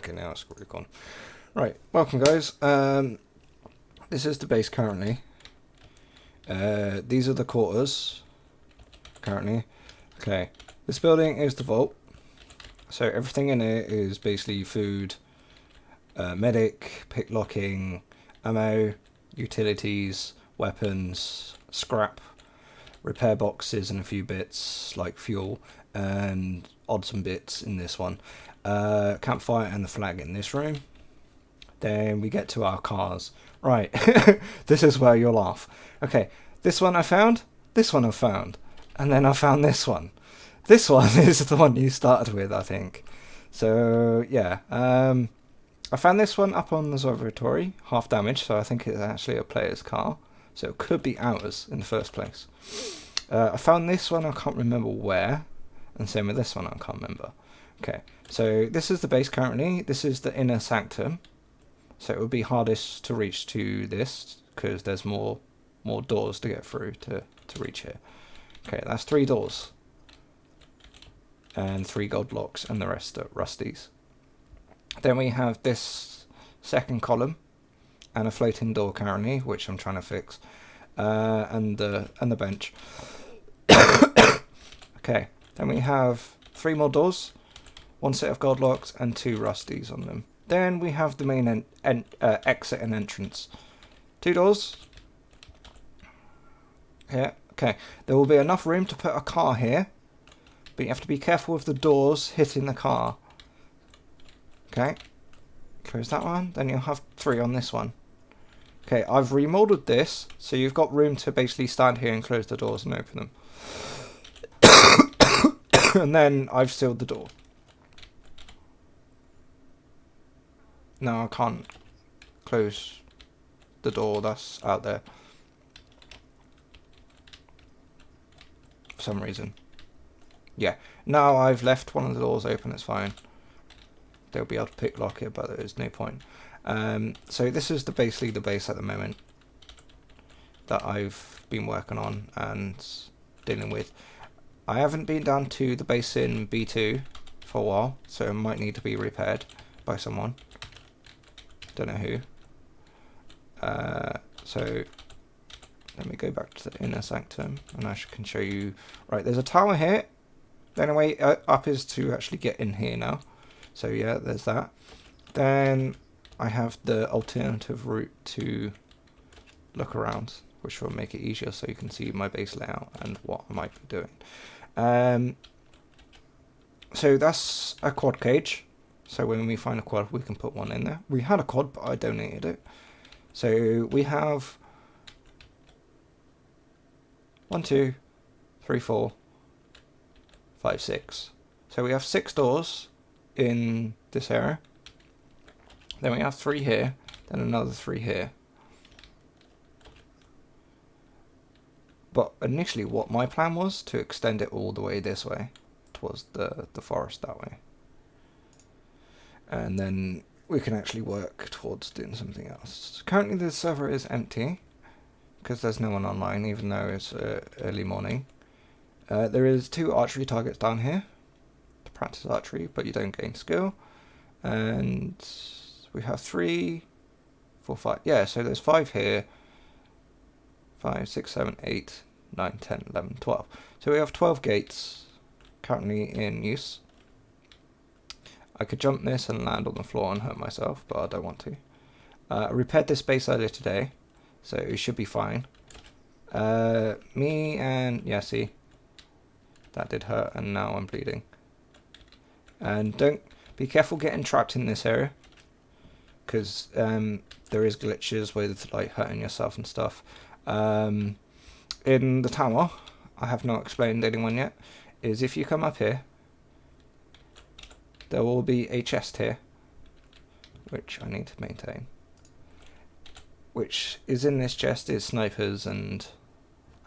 Okay, now it's already gone. Right, welcome guys. This is the base currently. These are the quarters currently. Okay, this building is the vault. So everything in it is basically food, medic, picklocking, ammo, utilities, weapons, scrap, repair boxes and a few bits like fuel and odds and bits in this one. Campfire and the flag in this room. Then we get to our cars. Right, this is where you'll laugh. Okay, this one I found, this one I found, and then I found this one. This one is the one you started with, I think. So, yeah, I found this one up on the observatory, half damaged, so I think it's actually a player's car. So it could be ours in the first place. I found this one, I can't remember where, and same with this one, I can't remember. Okay, so this is the base currently, this is the inner sanctum. So it would be hardest to reach to this, because there's more doors to get through to reach here. Okay, that's 3 doors. And 3 gold blocks, and the rest are rusties. Then we have this second column, and a floating door currently, which I'm trying to fix, and the bench. Okay, then we have 3 more doors, 1 set of gold blocks, and 2 rusties on them. Then we have the main exit and entrance. 2 doors. Here. Okay. There will be enough room to put a car here, but you have to be careful with the doors hitting the car. Okay. Close that one. Then you'll have 3 on this one. Okay. I've remodeled this, so you've got room to basically stand here and close the doors and open them. And then I've sealed the door. No, I can't close the door that's out there. For some reason. Yeah. Now I've left one of the doors open, it's fine. They'll be able to pick lock it, but there's no point. So this is basically the base at the moment that I've been working on and dealing with. I haven't been down to the base in B2 for a while, so it might need to be repaired by someone. Don't know who. So let me go back to the inner sanctum and I can show you. Right, there's a tower here. The only way up is to actually get in here now. So yeah, there's that. Then I have the alternative route to look around, which will make it easier so you can see my base layout and what I might be doing. So that's a quad cage. So when we find a quad, we can put one in there. We had a quad, but I donated it. So we have 1, 2, 3, 4, 5, 6. So we have 6 doors in this area. Then we have 3 here, then another 3 here. But initially what my plan was to extend it all the way this way towards the forest that way. And then we can actually work towards doing something else. Currently the server is empty because there's no one online, even though it's early morning. There is 2 archery targets down here to practice archery, but you don't gain skill. And we have 3, 4, 5. Yeah, so there's 5 here. 5, 6, 7, 8, 9, 10, 11, 12. So we have 12 gates currently in use. I could jump this and land on the floor and hurt myself, but I don't want to. I repaired this base earlier today, so it should be fine. Me and... yeah, see? That did hurt, and now I'm bleeding. And don't... be careful getting trapped in this area, because there is glitches with like hurting yourself and stuff. In the tower, I have not explained to anyone yet, is if you come up here, there will be a chest here, which I need to maintain. Which is in this chest is snipers and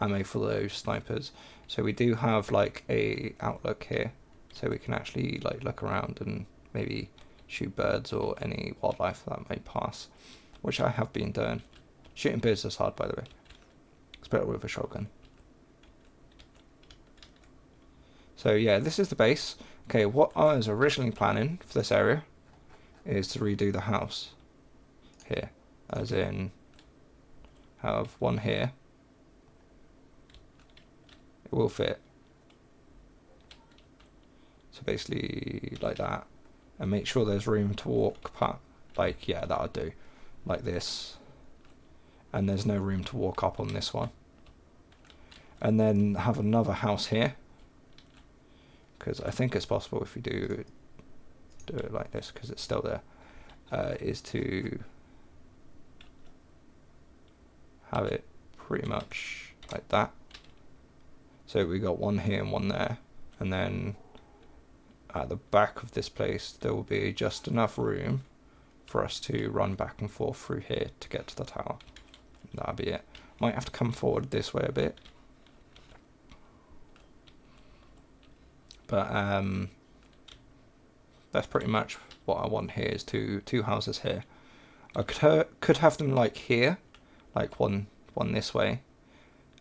ammo for those snipers. So we do have like a outlook here, so we can actually like look around and maybe shoot birds or any wildlife that may pass, which I have been doing. Shooting birds is hard, by the way. It's better with a shotgun. So yeah, this is the base. Okay, what I was originally planning for this area is to redo the house here, as in have one here. It will fit. So basically like that, and make sure there's room to walk past. Like, yeah, that'll do. Like this, and there's no room to walk up on this one. And then have another house here, because I think it's possible if we do it like this, because it's still there, is to have it pretty much like that. So we got one here and one there, and then at the back of this place there will be just enough room for us to run back and forth through here to get to the tower. That'll be it. Might have to come forward this way a bit, but that's pretty much what I want here, is two houses here. I could have them like here, like one this way,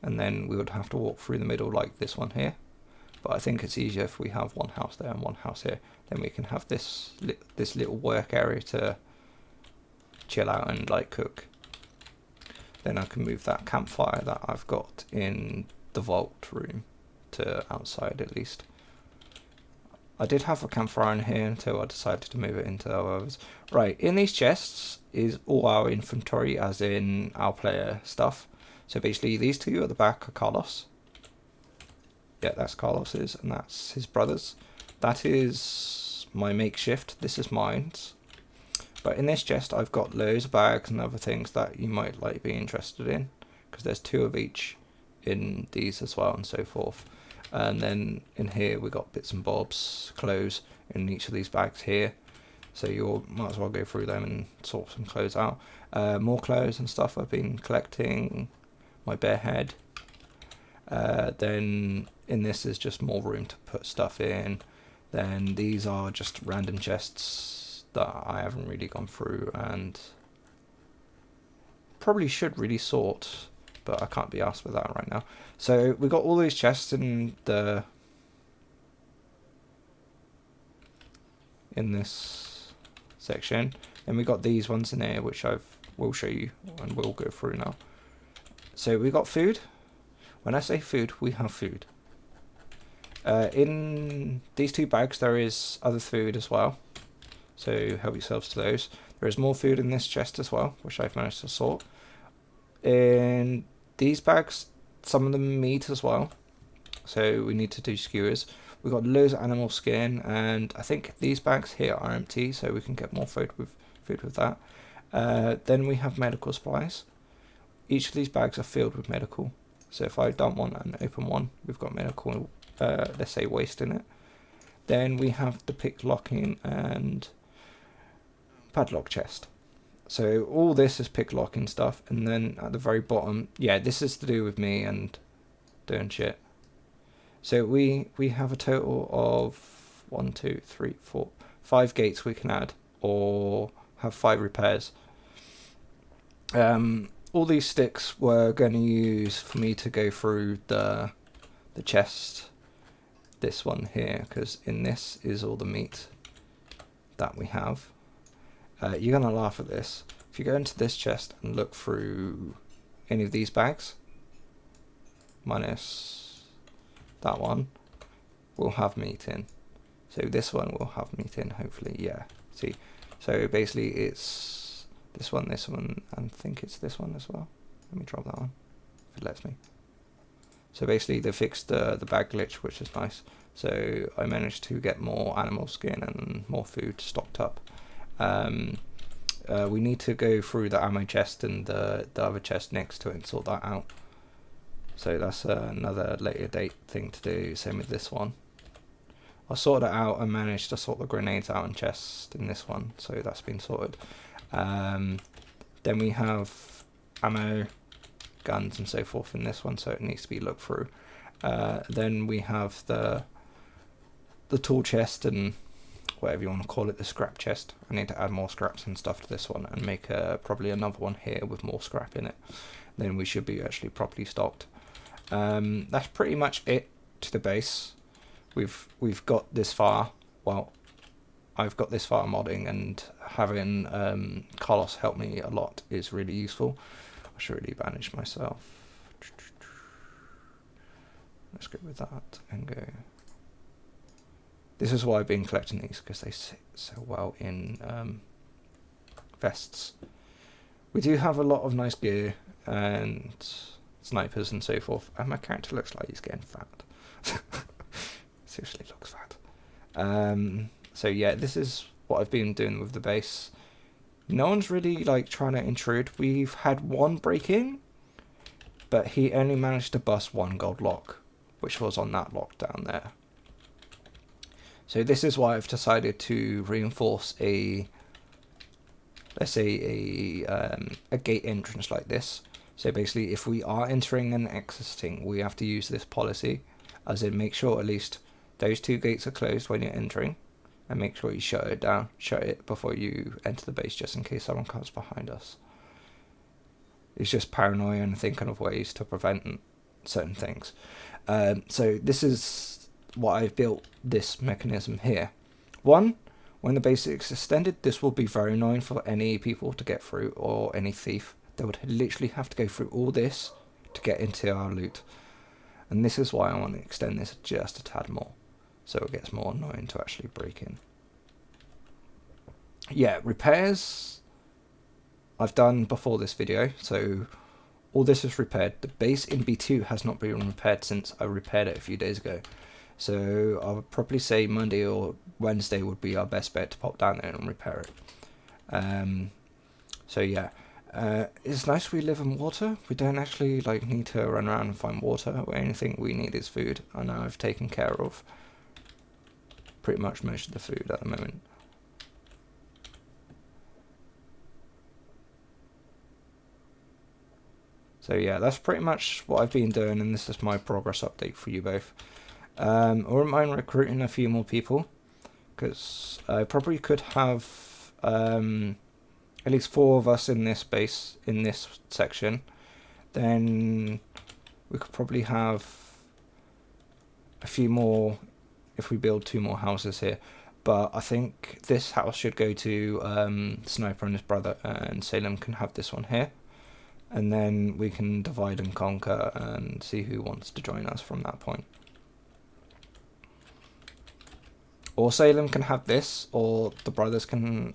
and then we would have to walk through the middle like this one here. But I think it's easier if we have one house there and one house here. Then we can have this little work area to chill out and like cook. Then I can move that campfire that I've got in the vault room to outside at least. I did have a campfire in here until I decided to move it into others. Right, in these chests is all our inventory, as in our player stuff. So basically these two at the back are Carlos. Yeah, that's Carlos's, and that's his brother's. That is my makeshift. This is mine's. But in this chest I've got loads of bags and other things that you might like be interested in, because there's two of each in these as well and so forth. And then in here we got bits and bobs, clothes in each of these bags here. So you might as well go through them and sort some clothes out. More clothes and stuff I've been collecting. My bare head. Then in this is just more room to put stuff in. Then these are just random chests that I haven't really gone through and probably should really sort, but I can't be asked with that right now. So we got all these chests in this section, and we got these ones in here which will show you and we'll go through now. So we got food. When I say food, we have food. In these two bags there is other food as well, so help yourselves to those. There is more food in this chest as well, which I've managed to sort. In these bags, some of them meat as well, so we need to do skewers. We've got loads of animal skin, and I think these bags here are empty, so we can get more food with that. Then we have medical supplies. Each of these bags are filled with medical. So if I dump one and open one, we've got medical, let's say, waste in it. Then we have the pick locking and padlock chest. So all this is pick locking stuff, and then at the very bottom, yeah, this is to do with me and doing shit. So we have a total of 1, 2, 3, 4, 5 gates we can add, or have 5 repairs. All these sticks we're going to use for me to go through the chest, this one here, because in this is all the meat that we have. You're going to laugh at this. If you go into this chest and look through any of these bags, minus that one, will have meat in. So this one will have meat in, hopefully, yeah. See, so basically it's this one, and I think it's this one as well. Let me drop that one, if it lets me. So basically they fixed the bag glitch, which is nice. So I managed to get more animal skin and more food stocked up. We need to go through the ammo chest and the other chest next to it and sort that out. So that's another later date thing to do, same with this one. I sorted it out and managed to sort the grenades out and chest in this one, so that's been sorted. Then we have ammo, guns and so forth in this one, so it needs to be looked through. Then we have the tool chest and whatever you want to call it, the scrap chest. I need to add more scraps and stuff to this one and make probably another one here with more scrap in it. Then we should be actually properly stocked. That's pretty much it to the base. We've got this far. Well, I've got this far modding, and having Carlos help me a lot is really useful. I should really banish myself. Let's go with that and go. This is why I've been collecting these, because they sit so well in vests. We do have a lot of nice gear and snipers and so forth, and my character looks like he's getting fat. Seriously looks fat. So yeah, this is what I've been doing with the base. No one's really like trying to intrude. We've had one break in, but he only managed to bust one gold lock, which was on that lock down there. So this is why I've decided to reinforce a, let's say a gate entrance like this. So basically, if we are entering and exiting, we have to use this policy, as in make sure at least those two gates are closed when you're entering, and make sure you shut it down, shut it before you enter the base, just in case someone comes behind us. It's just paranoia and thinking of ways to prevent certain things. So this is what I've built this mechanism here. One, when the base is extended, this will be very annoying for any people to get through, or any thief. They would literally have to go through all this to get into our loot. And this is why I want to extend this just a tad more, so it gets more annoying to actually break in. Yeah, repairs I've done before this video, so all this is repaired. The base in B2 has not been repaired since I repaired it a few days ago. So I would probably say Monday or Wednesday would be our best bet to pop down there and repair it. So yeah, it's nice we live in water. We don't actually like need to run around and find water. Or anything we need is food. I know I've taken care of pretty much most of the food at the moment. So yeah, that's pretty much what I've been doing, and this is my progress update for you both. I wouldn't mind recruiting a few more people, because I probably could have at least 4 of us in this base, in this section. Then we could probably have a few more if we build 2 more houses here. But I think this house should go to Sniper and his brother, and Salem can have this one here. And then we can divide and conquer and see who wants to join us from that point. Or Salem can have this, or the brothers can,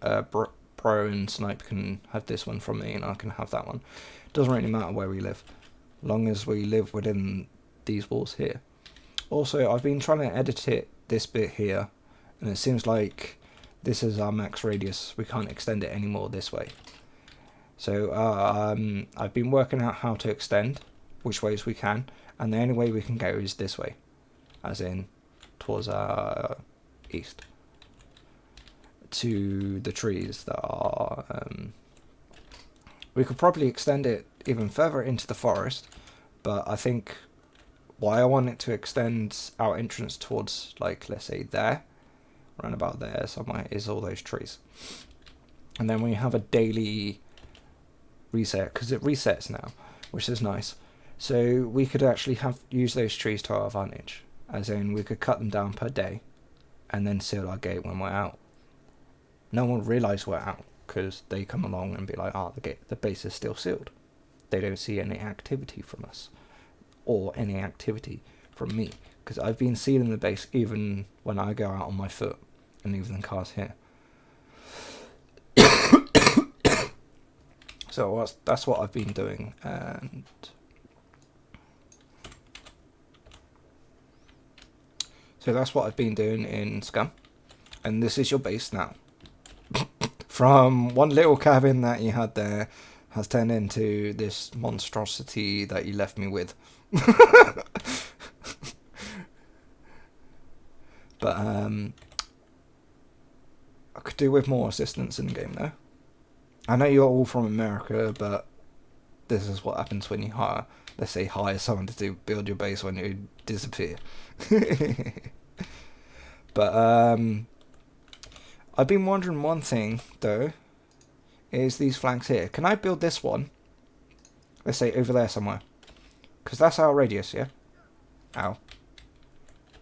Pro and Snipe can have this one from me, and I can have that one. Doesn't really matter where we live, long as we live within these walls here. Also, I've been trying to edit this bit here, and it seems like this is our max radius. We can't extend it anymore this way. So I've been working out how to extend, which ways we can, and the only way we can go is this way, as in towards our east, to the trees that are we could probably extend it even further into the forest, but I think why I want it to extend our entrance towards, like, let's say there, around about there somewhere, is all those trees. And then we have a daily reset, because it resets now, which is nice. So we could actually use those trees to our advantage, as in we could cut them down per day and then seal our gate when we're out. No one will realise we're out, because they come along and be like, oh, the base is still sealed. They don't see any activity from us, or any activity from me, because I've been sealing the base even when I go out on my foot and leave the cars here. So that's what I've been doing, and so that's what I've been doing in Scum, and this is your base now. From one little cabin that you had there has turned into this monstrosity that you left me with. But I could do with more assistance in the game though. I know you're all from America, but this is what happens when you hire someone to build your base when you disappear. But I've been wondering one thing though, is these flags here. Can I build this one? Let's say over there somewhere, because that's our radius, yeah? Ow.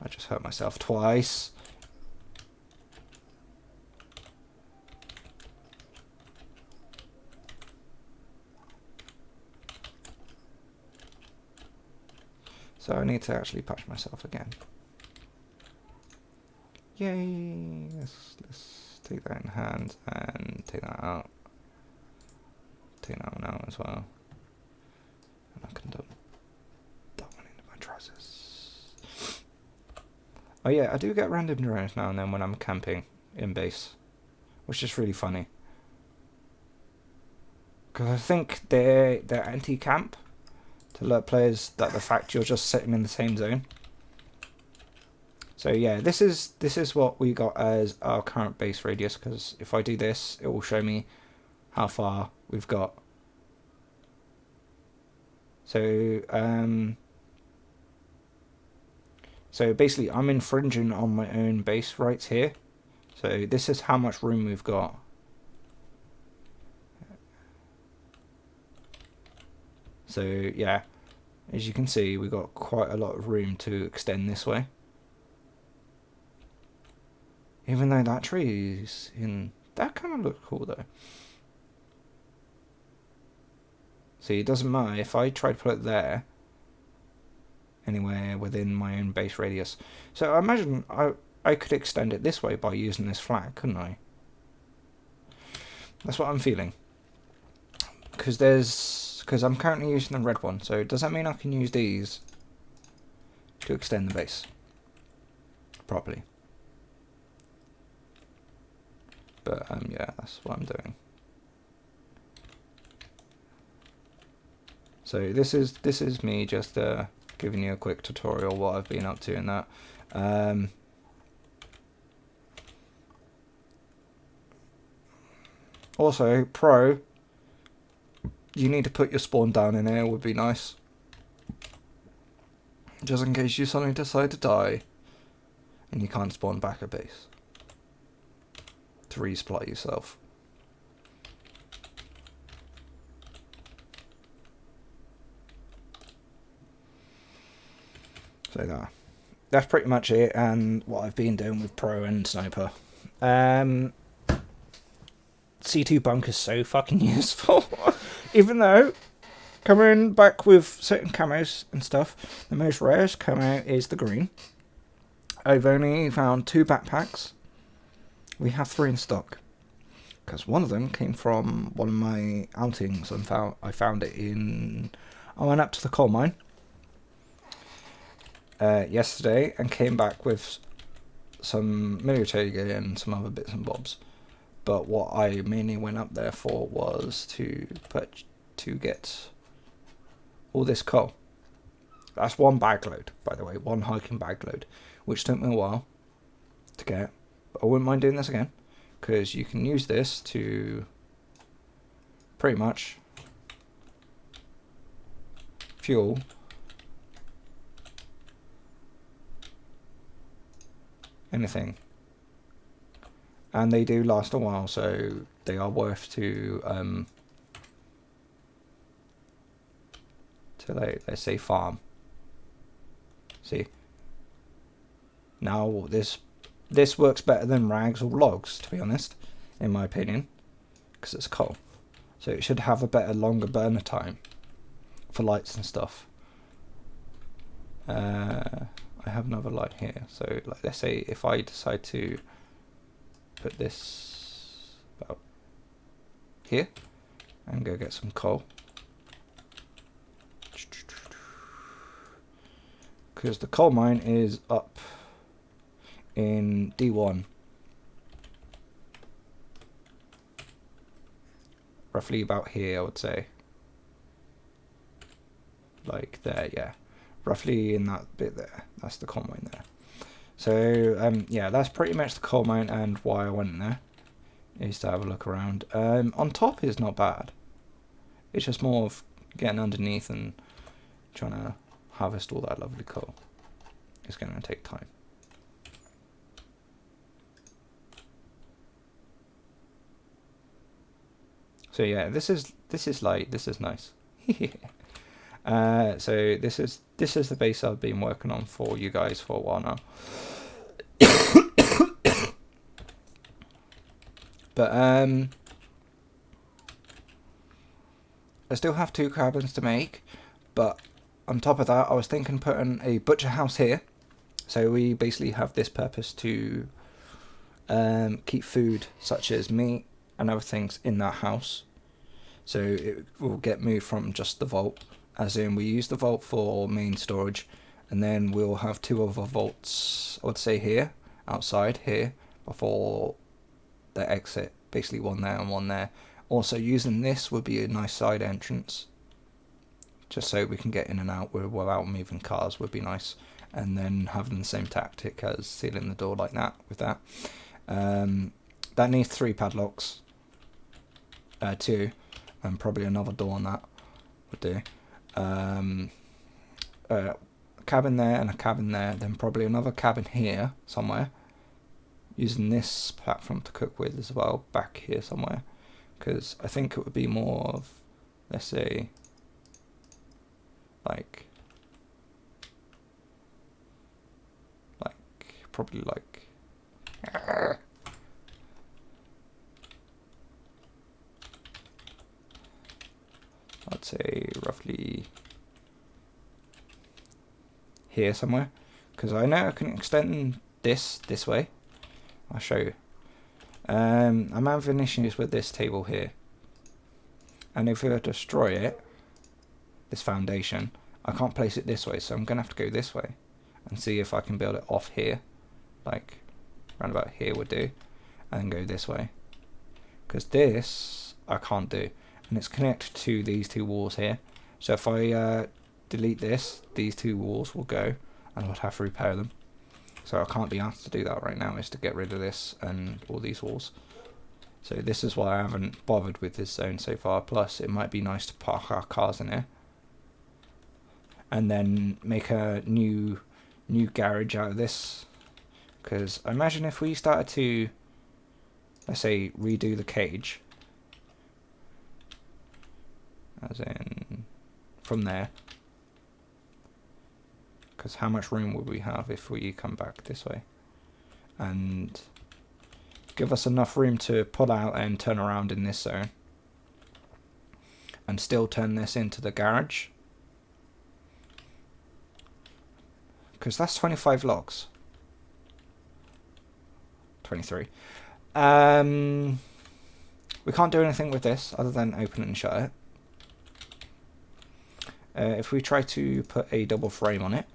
I just hurt myself twice. So I need to actually patch myself again. Yay! Let's take that in hand and take that out. Take that one out as well. And I can dump that one into my trousers. Oh yeah, I do get random drones now and then when I'm camping in base, which is really funny. Because I think they're anti-camp to alert players that the fact you're just sitting in the same zone. So yeah, this is what we got as our current base radius, because if I do this, it will show me how far we've got. So so basically I'm infringing on my own base rights here. So this is how much room we've got. So yeah, as you can see, we've got quite a lot of room to extend this way. Even though that tree is in... That kind of looks cool though. See, it doesn't matter if I try to put it there, anywhere within my own base radius. So I imagine I could extend it this way by using this flag, couldn't I? That's what I'm feeling. Because I'm currently using the red one, so does that mean I can use these to extend the base properly? But yeah, that's what I'm doing. So this is me just giving you a quick tutorial what I've been up to in that. Also, pro, you need to put your spawn down in here, would be nice. Just in case you suddenly decide to die and you can't spawn back at base. To resupply yourself. So that's pretty much it, and what I've been doing with Pro and Sniper. C2 bunker's so fucking useful. Even though, coming back with certain camos and stuff, the most rarest camo is the green. I've only found 2 backpacks. We have 3 in stock. Because one of them came from one of my outings, and I found it in... I went up to the coal mine yesterday and came back with some military gear and some other bits and bobs. But what I mainly went up there for was to get all this coal. That's 1 bag load, by the way, 1 hiking bag load, which took me a while to get. But I wouldn't mind doing this again, because you can use this to pretty much fuel anything, and they do last a while, so they are worth to let's say farm. See, now this works better than rags or logs, to be honest, in my opinion, because it's coal, so it should have a better, longer burner time for lights and stuff. I have another light here, so like, let's say if I decide to put this about here and go get some coal, because the coal mine is up in D1, roughly about here, I would say, like there, yeah, roughly in that bit there. That's the coal mine there. So yeah, that's pretty much the coal mine, and why I went in there is to have a look around. On top is not bad. It's just more of getting underneath and trying to harvest all that lovely coal. It's going to take time. So yeah, this is light. This is nice. So this is the base I've been working on for you guys for a while now. But I still have 2 cabins to make, but on top of that, I was thinking putting a butcher house here. So we basically have this purpose to keep food such as meat and other things in that house. So it will get moved from just the vault, as in we use the vault for main storage, and then we'll have 2 other vaults, I would say here, outside here, before the exit. Basically one there and one there. Also using this would be a nice side entrance, just so we can get in and out without moving cars would be nice. And then having the same tactic as sealing the door like that with that. That needs 3 padlocks. 2. And probably another door on that would do. A cabin there and a cabin there. Then probably another cabin here somewhere. Using this platform to cook with as well. Back here somewhere. Because I think it would be more of, let's say, like probably like I'd say roughly here somewhere, because I know I can extend this way. I'll show you. I'm having issues with this table here, and if we were to destroy it, this foundation, I can't place it this way, so I'm gonna have to go this way and see if I can build it off here, like round about here would do, and then go this way, because this I can't do, and it's connected to these 2 walls here. So if I delete this, these 2 walls will go, and I would have to repair them. So I can't be asked to do that right now, is to get rid of this and all these walls. So this is why I haven't bothered with this zone so far. Plus it might be nice to park our cars in here and then make a new garage out of this, because I imagine if we started to, let's say, redo the cage, as in from there, because how much room would we have if we come back this way, and give us enough room to pull out and turn around in this zone and still turn this into the garage, because that's 25 logs. 23. We can't do anything with this other than open it and shut it. If we try to put a double frame on it,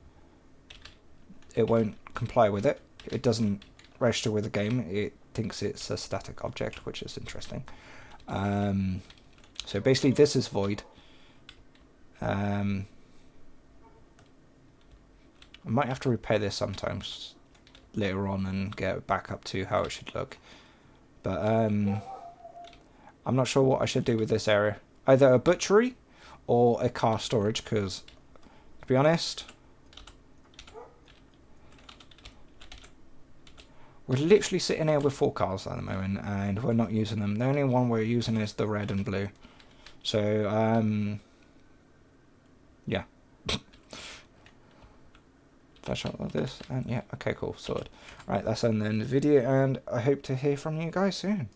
it won't comply with it. It doesn't register with the game. It thinks it's a static object, which is interesting. So basically this is void. I might have to repair this sometimes later on and get it back up to how it should look. But I'm not sure what I should do with this area. Either a butchery or a car storage, because to be honest, we're literally sitting here with 4 cars at the moment and we're not using them. The only one we're using is the red and blue. So yeah. Flash out like this, and yeah, okay, cool, sorted. Right, that's the end of the video, and I hope to hear from you guys soon.